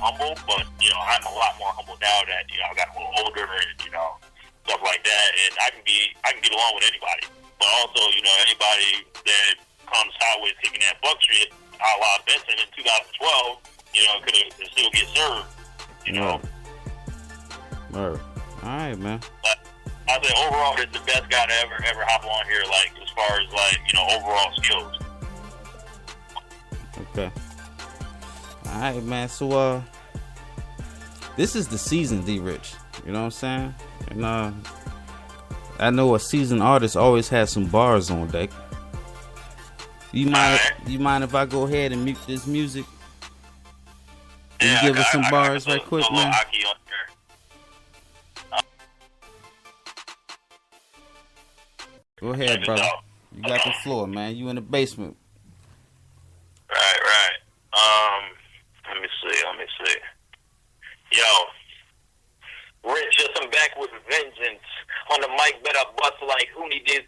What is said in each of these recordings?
humble, but, you know, I'm a lot more humble now that, you know, I got a little older and, you know, stuff like that, and I can get along with anybody. But also, you know, anybody that comes sideways kicking that buck shit, a la Benson in 2012, you know, could still get served, you know. All right, man. But I say overall, it's the best guy to ever hop on here, like, as far as, like, you know, overall skills. Okay. All right, man. So, this is the season, D-Rich. You know what I'm saying? And, I know a seasoned artist always has some bars on deck. You mind if I go ahead and mute this music? And yeah, give us some bars right quick, man? Go ahead, brother. You got the floor, man. You in the basement. Right. Let me see. Yo, Rich, yes, I'm back with vengeance. On the mic, bet I bust like Houdini's.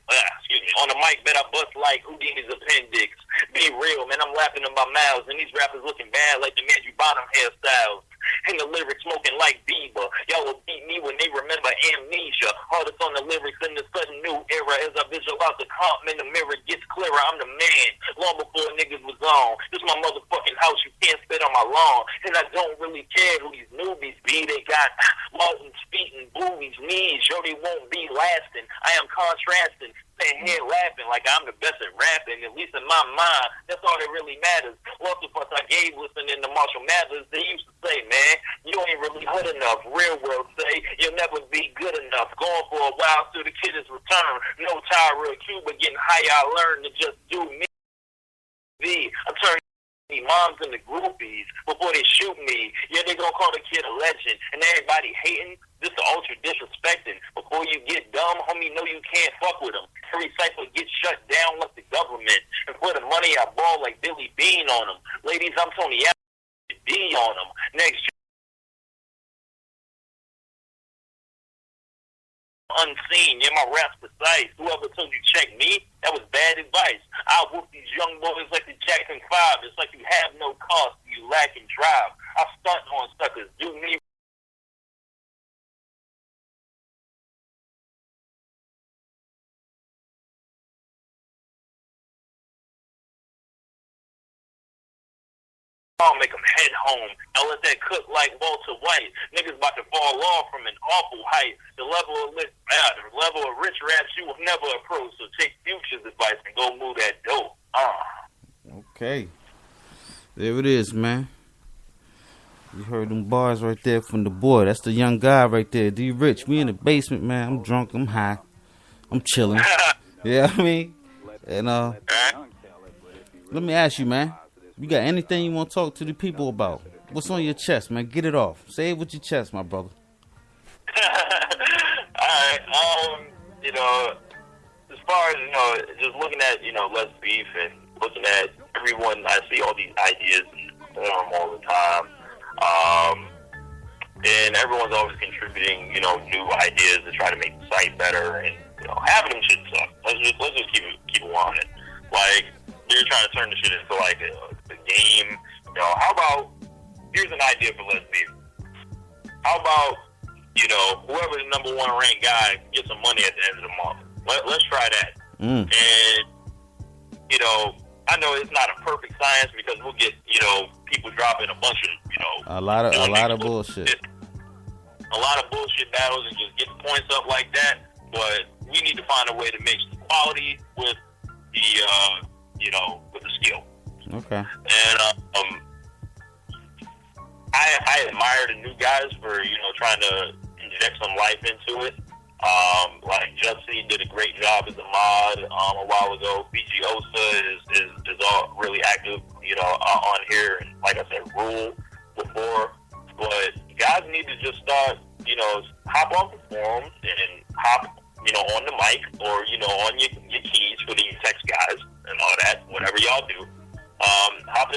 On the mic, bet I bust like Houdini's appendix. Be real, man. I'm laughing in my mouths, and these rappers looking bad like the Andrew Bottom hairstyles. And the lyrics smoking like Bieber. Y'all will beat me when they remember amnesia. Hardest on the lyrics in the sudden new era. As I visualize the comp in the mirror gets clearer. I'm the man. Long before niggas was on. This my motherfucking house. You can't spit on my lawn. And I don't really care who these newbies be. They got Martin's feet and boobies, knees. Yo, they won't be lasting. I am contrasting. Sitting here laughing like I'm the best at rapping. At least in my mind, that's all that really matters. Lots of us I gave listening to Marshall Mathers. They used to say, man, you ain't really good enough. Real world say, you'll never be good enough. Going for a while till the kid is returned. No Tyra Cuba getting high. I learned to just do me. I turned moms into groupies before they shoot me. Yeah, they gonna call the kid a legend. And everybody hating, this the ultra disrespecting. Before you get dumb, homie, know you can't fuck with them. Every cycle gets shut down like the government. And for the money, I ball like Billy Bean on them. Ladies, I'm Tony D on them. Next unseen, yeah, my rap's precise. Whoever told you check me, that was bad advice. I'll whoop these young boys like the Jackson 5. It's like you have no cost, you lack in drive. I stunt on suckers, do me. I'll make them head home. I'll let that cook like Walter White. Niggas about to fall off from an awful height. The level of rich raps you will never approach. So take Future's advice and go move that dope. Okay. There it is, man. You heard them bars right there from the boy. That's the young guy right there, D Rich. We in the basement, man. I'm drunk. I'm high. I'm chilling. Yeah, I mean. And let me ask you, man. You got anything you want to talk to the people about? What's on your chest, man? Get it off. Say it with your chest, my brother. Alright, you know, as far as, you know, just looking at, you know, LetsBeef and looking at everyone, I see all these ideas form all the time. And everyone's always contributing, you know, new ideas to try to make the site better, and, you know, having them shit suck. Let's just keep it on it. Like, they're trying to turn the shit into like a game. You know, how about, here's an idea for LetsBeef. How about, you know, whoever the number one ranked guy gets some money at the end of the month. Let's try that. And, you know, I know it's not a perfect science because we'll get, you know, people dropping a bunch of, you know, a lot of bullshit. A lot of bullshit battles and just get the points up like that. But we need to find a way to mix the quality with the, you know, with the skill. Okay. And I admire the new guys for, you know, trying to inject some life into it. Like Jussie did a great job as a mod a while ago. BG Osa is all really active, you know, on here, and like I said, Rule before. But guys need to just start, you know, hop on the forums and hop, you know, on the mic or, you know, on your keys for the text guys and all that, whatever y'all do. Hop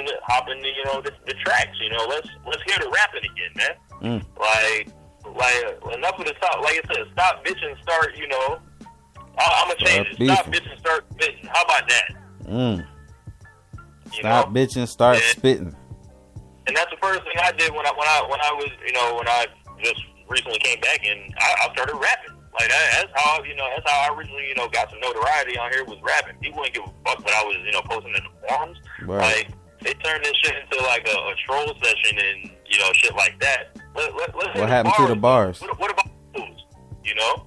into, you know, the tracks, you know, let's hear the rapping again, man. Like enough of the talk. Like I said, stop bitching, start, you know, I'm gonna change it. Stop bitching, start spitting. How about that? Stop bitching, start spitting. And that's the first thing I did when I was, you know, when I just recently came back and I started rapping. Like that's how I originally, you know, got some notoriety on here was rapping. People didn't give a fuck what I was, you know, posting in the forums. Right. Like they turned this shit into like a troll session and, you know, shit like that. What happened to the bars? What about those? You know?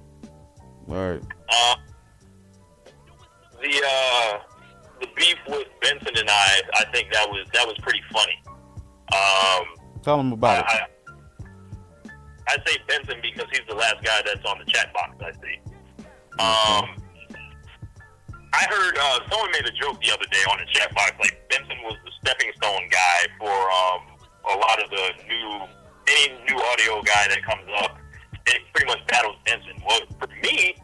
Right. The beef with Benson and I think that was pretty funny. Tell them about it. I say Benson because he's the last guy that's on the chat box, I see. I heard someone made a joke the other day on the chat box, like Benson was the stepping stone guy for a lot of any new audio guy that comes up. It pretty much battles Benson. Well, for me,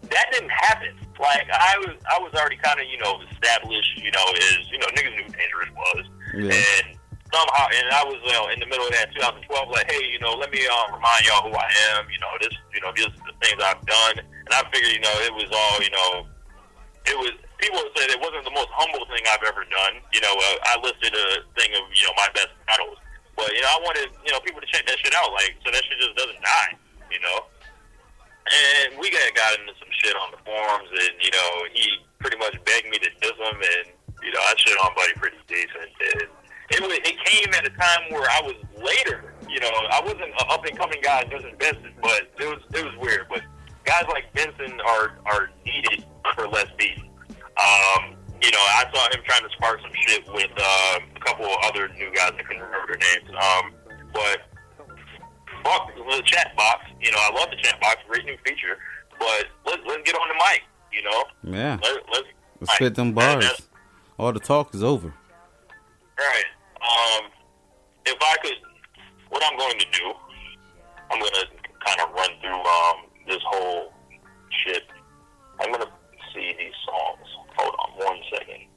that didn't happen. Like I was already kind of, you know, established, you know, niggas knew who Dangerous was, and somehow, and I was in the middle of that 2012, like, hey, you know, let me remind y'all who I am. You know, these are the things I've done, and I figured, you know, it was all, you know, it was. People said it wasn't the most humble thing I've ever done. You know, I listed a thing of, you know, my best battles, but you know, I wanted, you know, people to check that shit out, like, so that shit just doesn't die, you know. And we got into some shit on the forums, and you know, he pretty much begged me to diss him, and you know, I shit on Buddy pretty decent. And it came at a time where I was later, you know, I wasn't an up and coming guy dissing Benson, but it was weird. But guys like Benson are needed for LetsBeef. You know, I saw him trying to spark some shit with a couple of other new guys. I couldn't remember their names, but. Fuck the chat box, you know. I love the chat box, great new feature. But let's get on the mic, you know. Yeah. Let's spit them bars. All the talk is over. Right. If I could, what I'm going to do, I'm going to kind of run through this whole shit. I'm going to see these songs. Hold on 1 second.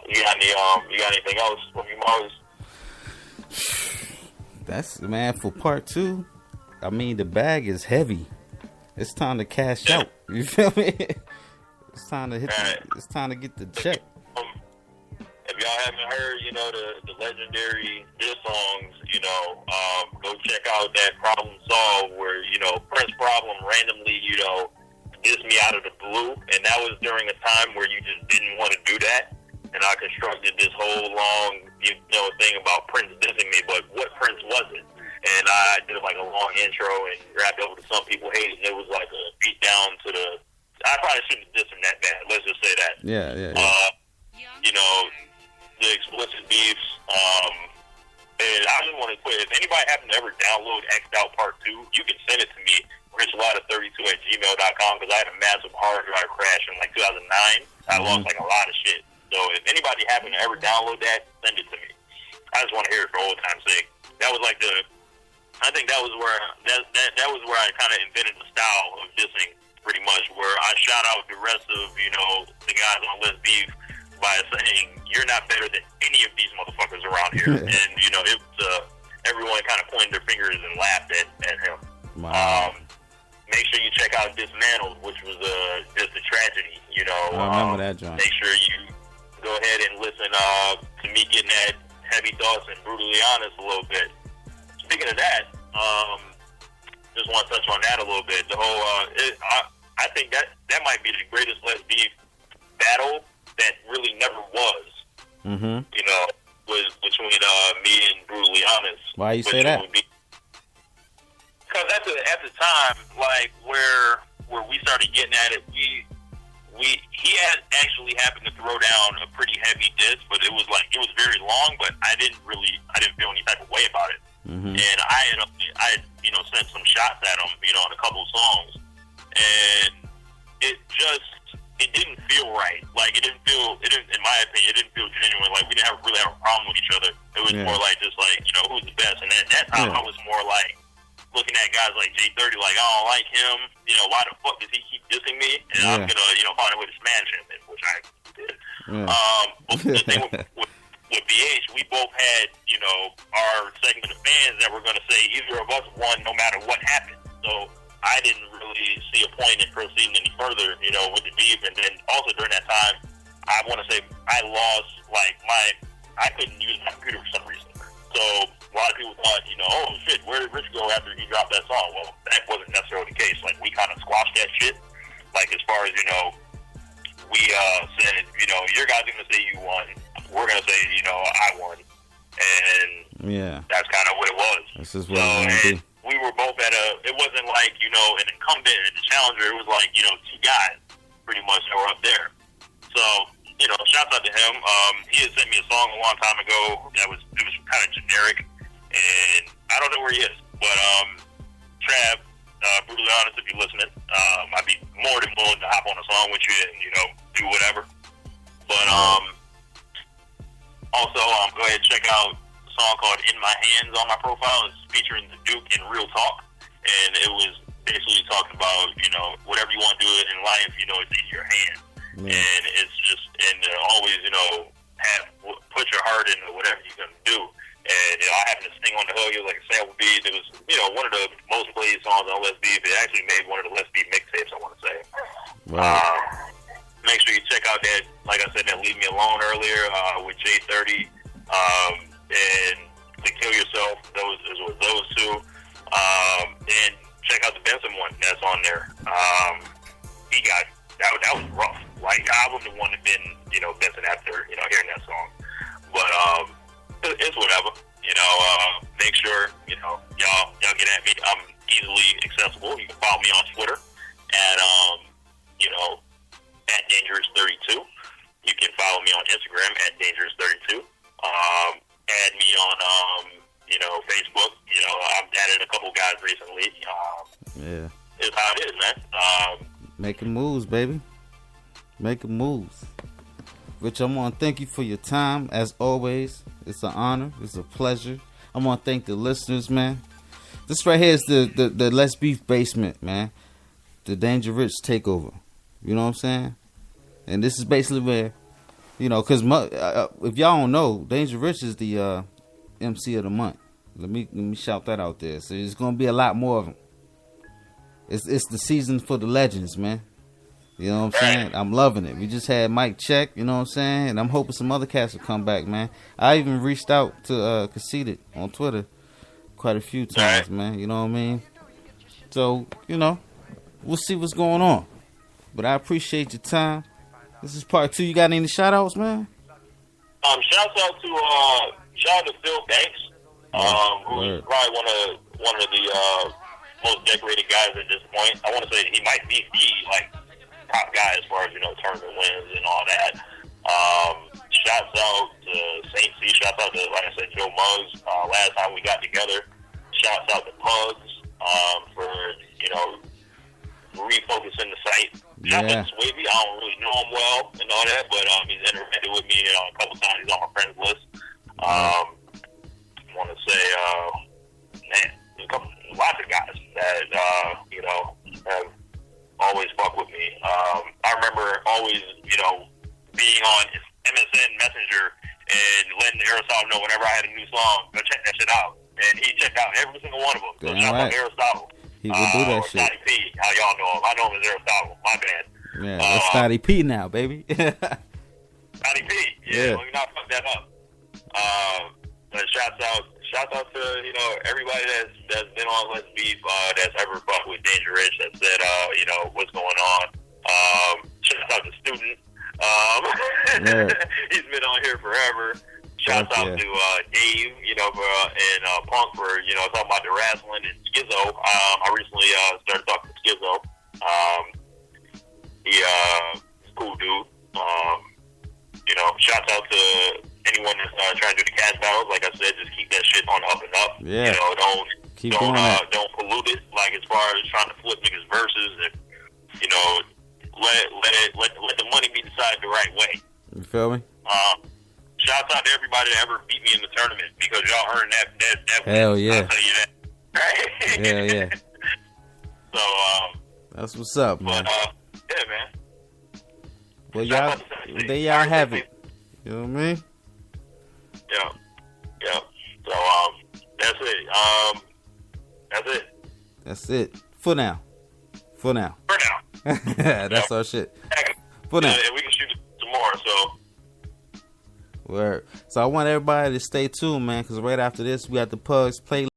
You got anything else for me, Mars? That's, man, for part 2, I mean, the bag is heavy. It's time to cash out. You feel me? It's time to it's time to get the check. If y'all haven't heard, you know, the legendary diss songs, you know, go check out that Problem Solved where, you know, Prince Problem randomly, you know, dissed me out of the blue. And that was during a time where you just didn't want to do that. And I constructed this whole long, you know, thing about Prince dissing me, but what Prince was it? And I did like a long intro and rapped over to some people hated. It was like a beat down to the. I probably shouldn't have dissed him that bad. Let's just say that. Yeah. You know, the explicit beefs. And I just want to quit. If anybody happen to ever download X'd Out Part 2, you can send it to me, richlada32@gmail.com, because I had a massive hard drive crash in like 2009. I lost like a lot of shit. So if anybody happened to ever download that, send it to me. I just want to hear it for old time's sake. That was like I think that was where that was where I kind of invented the style of dissing, pretty much, where I shout out the rest of, you know, the guys on LetsBeef by saying, you're not better than any of these motherfuckers around here. And, you know, it was, everyone kind of pointed their fingers and laughed at him. Wow. Make sure you check out Dismantled, which was just a tragedy, you know. I remember that, John. Make sure you go ahead and listen to me getting that heavy thoughts and brutally honest a little bit. Speaking of that, just want to touch on that a little bit. The whole, I think that might be the greatest LetsBeef battle that really never was. Mm-hmm. You know, was between me and brutally honest. Why you say that? Because at the time, like where we started getting at it, he had actually happened to throw down a pretty heavy diss, but it was very long, but I didn't feel any type of way about it. Mm-hmm. And I had you know, sent some shots at him, you know, on a couple of songs, and it didn't feel right. Like in my opinion, it didn't feel genuine. Like we didn't really have a problem with each other. It was more like just like, you know, who's the best. And at that time, I was more like looking at guys like J30, like, I don't like him. You know, why the fuck does he keep dissing me? And I'm gonna, you know, find a way to smash him, which I did. But the thing with BH, we both had, you know, our segment of fans that were gonna say either of us won no matter what happened. So I didn't really see a point in proceeding any further, you know, with the beef. And then also during that time, I want to say I lost, like, I couldn't use my computer for some reason. So thought, oh shit, where did Rich go after he dropped that song? Well, that wasn't necessarily the case. Like, we kind of squashed that shit. Like, as far as, we said, your guys are going to say you won. We're going to say, I won. And that's kind of what it was. This is what so, we were both at it wasn't like, an incumbent and a challenger. It was like, two guys pretty much that were up there. So, shouts out to him. He had sent me a song a long time ago it was kind of generic, and I don't know where he is. But Trav, brutally honest, if you're listening, I'd be more than willing to hop on a song with you and do whatever. But also, go ahead and check out a song called "In My Hands" on my profile. It's featuring the Duke in Real Talk, and it was basically talking about whatever you want to do in life, it's in your hands. Yeah. And it's just, always, put your heart into whatever you're going to do. And, I happened to sing on the hook. It was like a sample beat. It was, one of the most played songs on LetsBeef. It actually made one of the LetsBeef mixtapes, I want to say. Wow. Make sure you check out that, like I said, that Leave Me Alone earlier with J30 and To Kill Yourself. Those two. And check out the Benson one that's on there. He got, that was rough. Like, I wouldn't have wanted to been, Benson after, hearing that song. But, it's whatever. Make sure, y'all get at me. I'm easily accessible. You can follow me on Twitter at, at Dangerous32. You can follow me on Instagram at Dangerous32. Add me on, Facebook. I've added a couple guys recently. Yeah. It's how it is, man. Making moves, baby. Making moves. Rich, I want to thank you for your time. As always, it's an honor. It's a pleasure. I want to thank the listeners, man. This right here is the LetsBeef basement, man. The Danger Rich Takeover. You know what I'm saying? And this is basically where, because if y'all don't know, Danger Rich is the MC of the month. Let me shout that out there. So there's going to be a lot more of them. It's the season for the legends, man. You know what I'm saying? I'm loving it. We just had Mike Check, you know what I'm saying? And I'm hoping some other cats will come back, man. I even reached out to Conceited on Twitter quite a few times, man. You know what I mean? So, we'll see what's going on. But I appreciate your time. This is part 2. You got any shout-outs, man? Shout out to Phil Banks, who's probably one of the most decorated guys at this point. I want to say he might be the, top guy as far as, tournament wins and all that. Shouts out to St. C. Shouts out to, like I said, Joe Muggs. Last time we got together. Shouts out to Pugs for, refocusing the site. Shouts out to Swavy. I don't really know him well and all that, but he's interacted with me a couple times. He's on my friends list. I want to say, lots of guys that, have always fuck with me. I remember always, being on MSN Messenger and letting Aristotle know whenever I had a new song, go check that shit out. And he checked out every single one of them. So shout out to Aristotle. He will do that shit. Snotty P, how y'all know him. I know him as Aristotle. My bad. Yeah, that's Snotty P now, baby. Snotty P. Yeah, let me not fuck that up. But shouts out to, everybody that's been on LetsBeef, that's ever fucked with Danger Rich, that said, what's going on. Shouts out to Student. He's been on here forever. Shouts out to Dave, and Punk for, talking about the wrestling and Schizo. I recently started talking to Schizo. He's a cool dude. Shouts out to anyone that's trying to do the cast battles. Like I said, just keep that shit on up and up. Yeah. Don't pollute it. Like, as far as trying to flip niggas verses, and let the money be decided the right way. You feel me? Shouts out to everybody that ever beat me in the tournament, because y'all earned that Hell win. yeah. I'll tell you that. Right? Hell yeah. So that's what's up, man. But yeah, man. Well, y'all have it. You know what I mean? Yeah. So that's it. That's it. For now. That's our shit. For now. And we can shoot some more. So Word. So I want everybody to stay tuned, man, because right after this, we got the Pugs play.